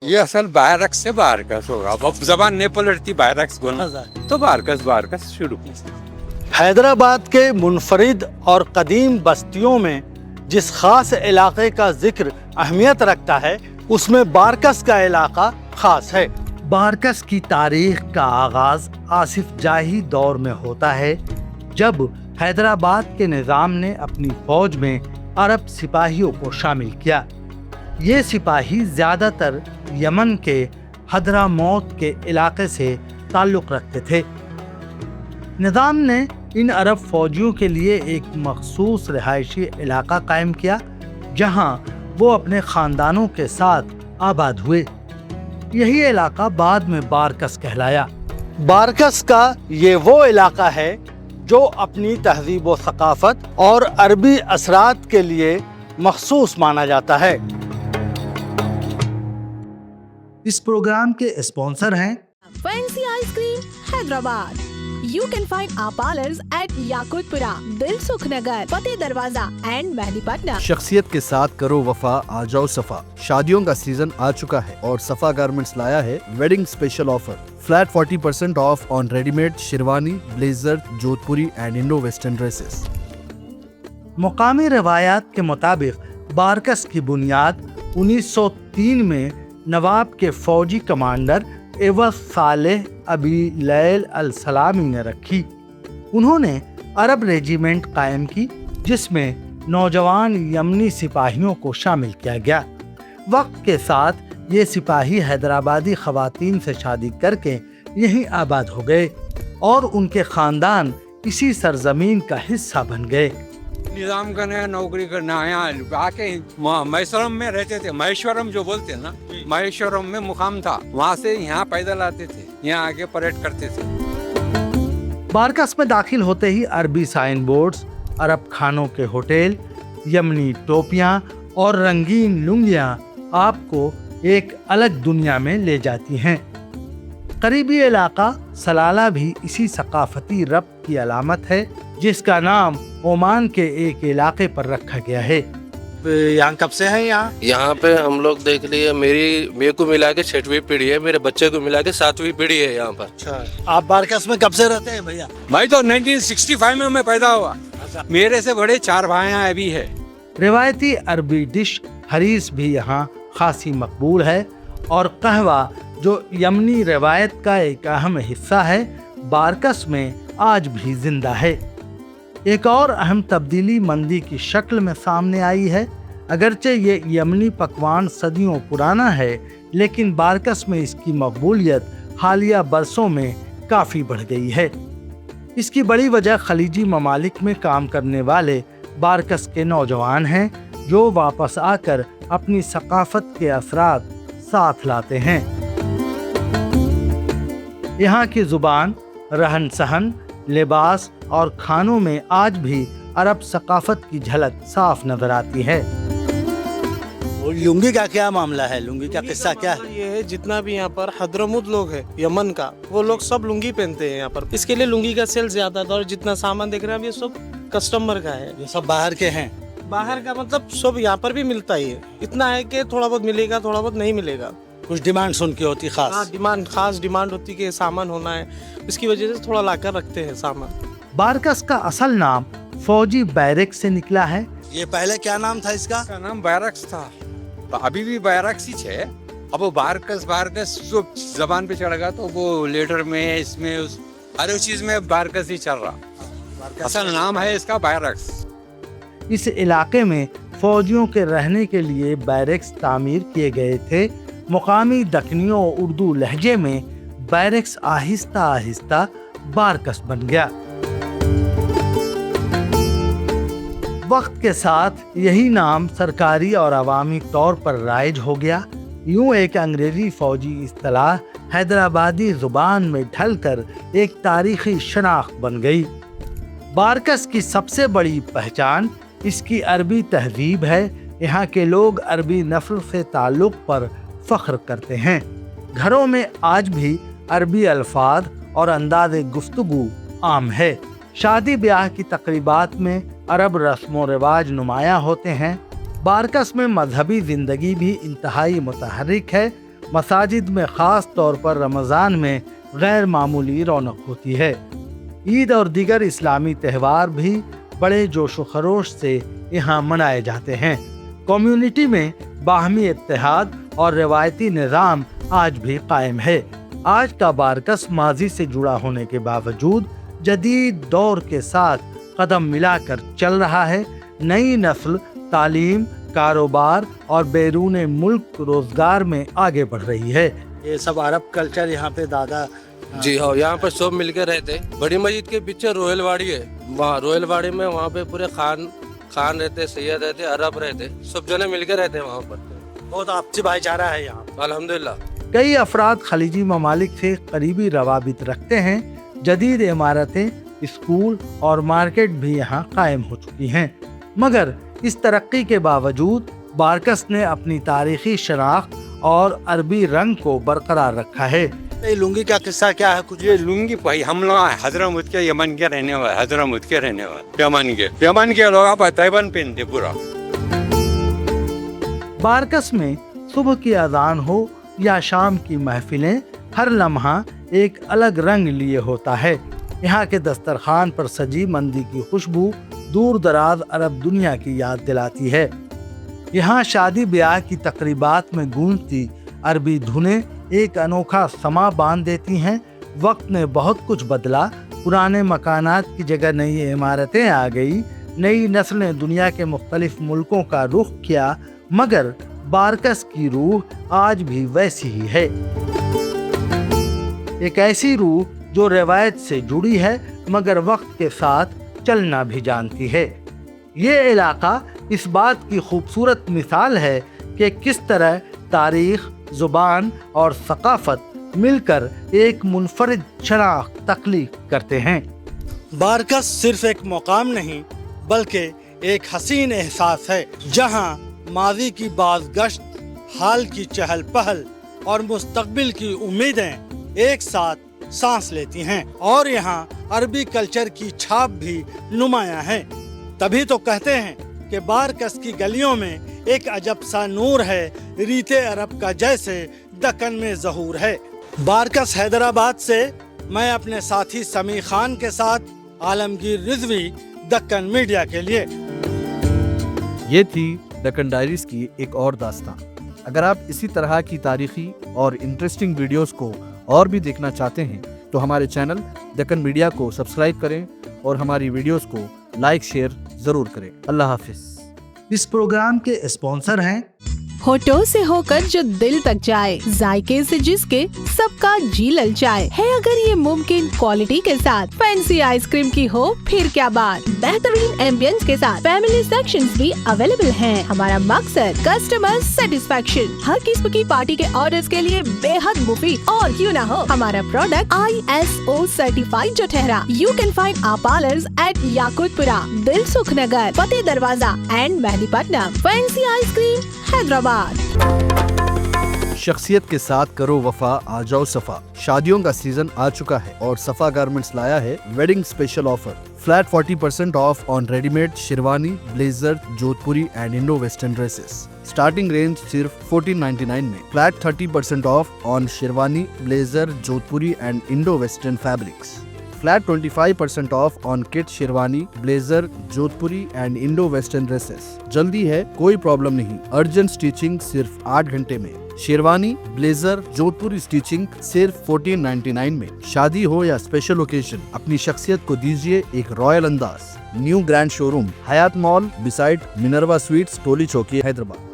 ये असल बायरक्स से बारकस होगा। अब जबान नहीं पलटती बायरक्स बोलना, तो बारकस शुरू। हैदराबाद के मुनफरिद और कदीम बस्तियों में जिस खास इलाके का जिक्र अहमियत रखता है, उसमें बारकस का इलाका खास है। बारकस की तारीख का आगाज आसिफ जाही दौर में होता है, जब हैदराबाद के निज़ाम ने अपनी फौज में अरब सिपाहियों को शामिल किया। ये सिपाही ज़्यादातर यमन के हदरामौत के इलाके से ताल्लुक़ रखते थे। निज़ाम ने इन अरब फौजियों के लिए एक मखसूस रिहायशी इलाका कायम किया, जहां वो अपने ख़ानदानों के साथ आबाद हुए। यही इलाका बाद में बारकस कहलाया। बारकस का ये वो इलाका है जो अपनी तहज़ीब व सकाफ़त और अरबी असरात के लिए मखसूस माना जाता है। इस प्रोग्राम के स्पॉन्सर हैं fancy ice cream Hyderabad. You can find our parlors at Yakutpura, Dilsukh Nagar, Fateh Darwaza and Mehdipatna. शख्सियत के साथ करो वफा, आ जाओ सफा। शादियों का सीजन आ चुका है और सफा गारमेंट्स लाया है wedding special offer. Flat 40% of on readymade sherwani, blazer, Jodhpuri and Indo western dresses. मुकामी रवायात के मुताबिक बारकस की बुनियाद 1903 में नवाब के फौजी कमांडर एवज सालेह अबी लैल अल सलामी ने रखी। उन्होंने अरब रेजिमेंट कायम की, जिसमें नौजवान यमनी सिपाहियों को शामिल किया गया। वक्त के साथ ये सिपाही हैदराबादी खवातीन से शादी करके यहीं आबाद हो गए और उनके खानदान इसी सरजमीन का हिस्सा बन गए। निजाम का नया नौकरी करना यहाँ आके महेश्वरम में रहते थे। महेश्वरम जो बोलते हैं ना, महेश्वरम में मुकाम था, वहाँ से यहाँ पैदल आते थे, यहाँ आके परेड करते थे। बारकस में दाखिल होते ही अरबी साइन बोर्ड्स, अरब खानों के होटल, यमनी टोपियाँ और रंगीन लुंगियाँ आपको एक अलग दुनिया में ले जाती हैं। करीबी इलाका सलाला भी इसी सकाफती रब्त की अलामत है, जिसका नाम ओमान के एक इलाके पर रखा गया है। यहाँ कब से है? यहाँ पे हम लोग देख लिए, मेरे को मिला के 6वीं पीढ़ी है, मेरे बच्चे को मिला के 7वीं पीढ़ी है यहाँ पर। अच्छा, आप बारकस में कब से रहते हैं भैया? भाई तो 1965 में मैं पैदा हुआ। मेरे से बड़े 4 भाई अभी है। रिवायती अरबी डिश हरीस भी यहाँ खासी मकबूल है और कहवा, जो यमनी रिवायत का एक अहम हिस्सा है, बारकस में आज भी जिंदा है। एक और अहम तब्दीली मंदी की शक्ल में सामने आई है। अगरचे ये यमनी पकवान सदियों पुराना है, लेकिन बारकस में इसकी मकबूलियत हालिया बरसों में काफ़ी बढ़ गई है। इसकी बड़ी वजह खलीजी ममालिक में काम करने वाले बारकस के नौजवान हैं, जो वापस आकर अपनी सकाफत के असरात साथ लाते हैं। यहाँ की जुबान, रहन सहन, लिबास और खानों में आज भी अरब सकाफत की झलक साफ नजर आती है। और लुंगी का क्या मामला है? लुंगी का किस्सा क्या है? ये है, जितना भी यहाँ पर हदरमुद लोग है यमन का, वो लोग सब लुंगी पहनते हैं यहाँ पर। इसके लिए लुंगी का सेल ज्यादा था और जितना सामान देख रहे हैं ये सब कस्टमर का है। ये सब बाहर के हैं? बाहर का मतलब सब यहाँ पर भी मिलता ही है। इतना है कि थोड़ा बहुत मिलेगा, थोड़ा बहुत नहीं मिलेगा। कुछ डिमांड सुन के होती खास? हाँ, खास डिमांड होती कि सामान होना है, इसकी वजह से थोड़ा लाकर रखते हैं सामान। बारकस का असल नाम फौजी बैरक्स से निकला है। ये पहले क्या नाम था इसका? इसका नाम बैरक्स था, तो अभी भी बैरक्स ही है। अब वो बारकस जो जबान पे चढ़ेगा तो वो लेटर में, इसमें, हर चीज में बारकस ही चल रहा। असल नाम है इसका बैरक्स। इस इलाके में फौजियों के रहने के लिए बैरक्स तामीर किए गए थे। मुकामी दक्कनियों उर्दू लहजे में बैरक्स आहिस्ता आहिस्ता बारकस बन गया। वक्त के साथ यही नाम सरकारी और अवामी तौर पर राइज हो गया। यूं एक अंग्रेजी फौजी इस्तिलाह हैदराबादी जुबान में ढलकर एक तारीखी शनाख्त बन गई। बारकस की सबसे बड़ी पहचान इसकी अरबी तहजीब है। यहाँ के लोग अरबी नस्ल से ताल्लुक़ पर फख्र करते हैं। घरों में आज भी अरबी अल्फाज और अंदाज़े गुफ्तगू आम है। शादी ब्याह की तकरीबात में अरब रस्म व रिवाज नुमायां होते हैं। बारकस में मजहबी ज़िंदगी भी इंतहाई मुतहर्रिक है। मसाजिद में ख़ास तौर पर रमज़ान में गैर मामूली रौनक होती है। ईद और दीगर इस्लामी त्यौहार भी बड़े जोश व खरोश से यहाँ मनाए जाते हैं। कम्युनिटी में बाहमी इत्तेहाद और रिवायती निज़ाम आज भी कायम है। आज का बारकस माजी से जुड़ा होने के बावजूद जदीद दौर के साथ कदम मिलाकर चल रहा है। नई नस्ल तालीम, कारोबार और बैरून मुल्क रोजगार में आगे बढ़ रही है। ये सब अरब कल्चर यहाँ पे दादा जी हाँ, यहाँ पर सब मिलकर रहते। बड़ी मस्जिद के पीछे रोयलवाड़ी है, वहाँ रोयलवाड़ी में वहाँ पे पूरे खान रहते, सैयद रहते, अरब रहते, सब जने मिलकर रहते हैं वहाँ पर। बहुत आपसी भाईचारा है यहाँ। अल्हम्दुलिल्लाह। कई अफराद खलीजी ममालिक से करीबी रवाबित रखते हैं। जदीद इमारतें, स्कूल और मार्केट भी यहाँ कायम हो चुकी हैं। मगर इस तरक्की के बावजूद बारकस ने अपनी तारीखी शनाख्त और अरबी रंग को बरकरार रखा है। ये लुंगी का किस्सा क्या है कुछ? ये लुंगी भाई हम लोग हजरमौत के यमन के रहने वाले, हजरमौत के रहने वाले, यमन के लोग आप तैबन पहनते पूरा। बारकस में सुबह की अजान हो या शाम की महफिलें, हर लम्हा एक अलग रंग लिए होता है। यहाँ के दस्तरखान पर सजी मंदी की खुशबू दूर दराज अरब दुनिया की याद दिलाती है। यहाँ शादी ब्याह की तकरीबात में गूंजती अरबी धुनें एक अनोखा समा बांध देती हैं। वक्त ने बहुत कुछ बदला, पुराने मकानात की जगह नई इमारतें आ गई, नई नस्लें दुनिया के मुख्तलिफ मुल्कों का रुख किया, मगर बारकस की रूह आज भी वैसी ही है। एक ऐसी रूह जो रिवायत से जुड़ी है मगर वक्त के साथ चलना भी जानती है। ये इलाका इस बात की खूबसूरत मिसाल है कि किस तरह तारीख, जुबान और सकाफत मिलकर एक मुनफरिद शनाख्त तख्लीक करते हैं। बारकस सिर्फ एक मुकाम नहीं बल्कि एक हसीन एहसास है, जहां माजी की बाज़गश्त, हाल की चहल पहल और मुस्तकबिल की उम्मीदें एक साथ सांस लेती हैं। और यहाँ अरबी कल्चर की छाप भी नुमायां है। तभी तो कहते हैं कि बारकस की गलियों में एक अजब सा नूर है, रीते अरब का जैसे दक्कन में ज़हूर है। बारकस हैदराबाद से मैं अपने साथी समी खान के साथ आलमगीर रिजवी, दक्कन मीडिया के लिए। ये थी दक्कन डायरीज की एक और दास्तान। अगर आप इसी तरह की तारीखी और इंटरेस्टिंग वीडियोस को और भी देखना चाहते हैं तो हमारे चैनल दक्कन मीडिया को सब्सक्राइब करें और हमारी वीडियोस को लाइक शेयर जरूर करें। अल्लाह हाफिज। इस प्रोग्राम के स्पॉन्सर हैं होठों से होकर जो दिल तक जाए, जायके से जिसके सबका जी ललचाए है। अगर ये मुमकिन क्वालिटी के साथ फैंसी आइसक्रीम की हो फिर क्या बात। बेहतरीन एम्बियंस के साथ फैमिली सेक्शंस भी अवेलेबल हैं। हमारा मकसद कस्टमर सेटिस्फेक्शन। हर किस्म की पार्टी के ऑर्डर्स के लिए बेहद मुफीद और क्यों ना हो हमारा प्रोडक्ट ISO सर्टिफाइड जो ठहरा। You can find our parlours at Yakutpura, Dilsukh Nagar, Fateh Darwaza and Mehdipatnam. Fancy ice cream Hyderabad. शख्सियत के साथ करो वफा, आ जाओ सफा। शादियों का सीजन आ चुका है और सफा गारमेंट्स लाया है wedding special offer. Flat 40% of on readymade sherwani, blazer, Jodhpuri and Indo western dresses. Starting range सिर्फ 1499 में। Flat 30% of on sherwani, blazer, Jodhpuri and Indo western fabrics. Flat 25% of on kit sherwani, blazer, Jodhpuri and Indo western dresses. जल्दी है, कोई problem नहीं। Urgent stitching सिर्फ 8 घंटे में। Sherwani, blazer, जोधपुरी stitching सिर्फ 1499 में। शादी हो या स्पेशल ओकेजन, अपनी शख्सियत को दीजिए एक रॉयल अंदाज। न्यू ग्रैंड शोरूम, हयात मॉल बिसाइड मिनरवा स्वीट्स, टोली चौकी, हैदराबाद।